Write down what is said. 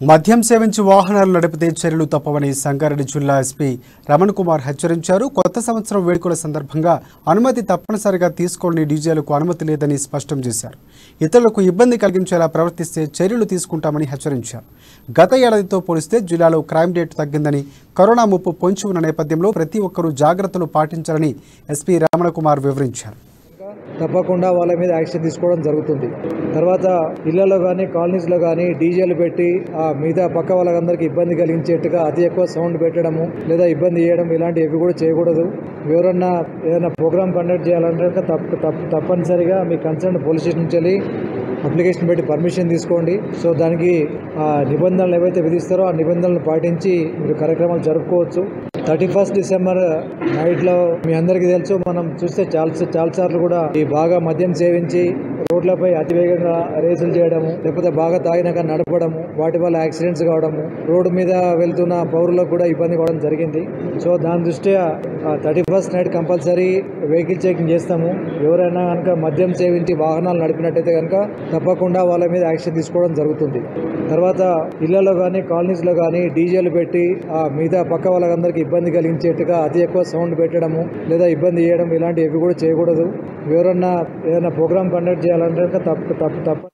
మద్యం సేవించి వాహనాలు నడిపితే చర్యలు తప్పవని సంగారెడ్డి జిల్లా ఎస్పీ రమణ్ కుమార్ హెచ్చరించారు. కొత్త సంవత్సరం వేడుకల సందర్భంగా అనుమతి తప్పనిసరిగా తీసుకోని డీజేలకు అనుమతి లేదని స్పష్టం చేశారు. ఇతరులకు ఇబ్బంది కలిగించేలా ప్రవర్తిస్తే చర్యలు తీసుకుంటామని హెచ్చరించారు. గత ఏడాదితో పోలిస్తే జిల్లాలో క్రైమ్ రేటు తగ్గిందని, కరోనా ముప్పు పొంచి ఉన్న నేపథ్యంలో ప్రతి ఒక్కరూ జాగ్రత్తలు పాటించాలని ఎస్పీ రమణ్ కుమార్ వివరించారు. తప్పకుండా వాళ్ళ మీద యాక్షన్ తీసుకోవడం జరుగుతుంది. తర్వాత ఇళ్లలో కానీ కాలనీస్లో కానీ డీజేలు పెట్టి మిగతా పక్క వాళ్ళందరికీ ఇబ్బంది కలిగించేట్టుగా అతి ఎక్కువ సౌండ్ పెట్టడము లేదా ఇబ్బంది చేయడం ఇలాంటివి కూడా చేయకూడదు. ఎవరన్నా ఏదైనా ప్రోగ్రామ్ కండక్ట్ చేయాలంటే తప్పనిసరిగా మీ కన్సర్న్ పోలీస్ స్టేషన్ నుంచి వెళ్ళి అప్లికేషన్ పెట్టి పర్మిషన్ తీసుకోండి. సో దానికి నిబంధనలు ఏవైతే విధిస్తారో ఆ నిబంధనలను పాటించి మీరు కార్యక్రమాలు జరుపుకోవచ్చు. 31 డిసెంబర్ నైట్లో మీ అందరికీ తెలుసు, మనం చూస్తే చాలాసార్లు కూడా ఈ బాగా మద్యం సేవించి రోడ్లపై అతివేగంగా రేసులు చేయడము, లేకపోతే బాగా తాగినాక నడపడము, వాటి వల్ల యాక్సిడెంట్స్ కావడము, రోడ్డు మీద వెళ్తున్న పౌరులకు కూడా ఇబ్బంది కావడం జరిగింది. సో దాని దృష్ట్యా 31 నైట్ కంపల్సరీ వెహికల్ చెకింగ్ చేస్తాము. ఎవరైనా కనుక మద్యం సేవించి వాహనాలు నడిపినట్టయితే కనుక తప్పకుండా వాళ్ళ మీద యాక్షన్ తీసుకోవడం జరుగుతుంది. తర్వాత ఇళ్లలో కానీ కాలనీస్లో కానీ డీజేలు పెట్టి మిగతా పక్క వాళ్ళందరికీ ఇబ్బంది కలిగించేట్టుగా అతి ఎక్కువ సౌండ్ పెట్టడము లేదా ఇబ్బంది చేయడం ఇలాంటివి కూడా చేయకూడదు. ఎవరన్నా ఏదైనా ప్రోగ్రామ్ కండక్ట్ చేయాలంటే తప్ప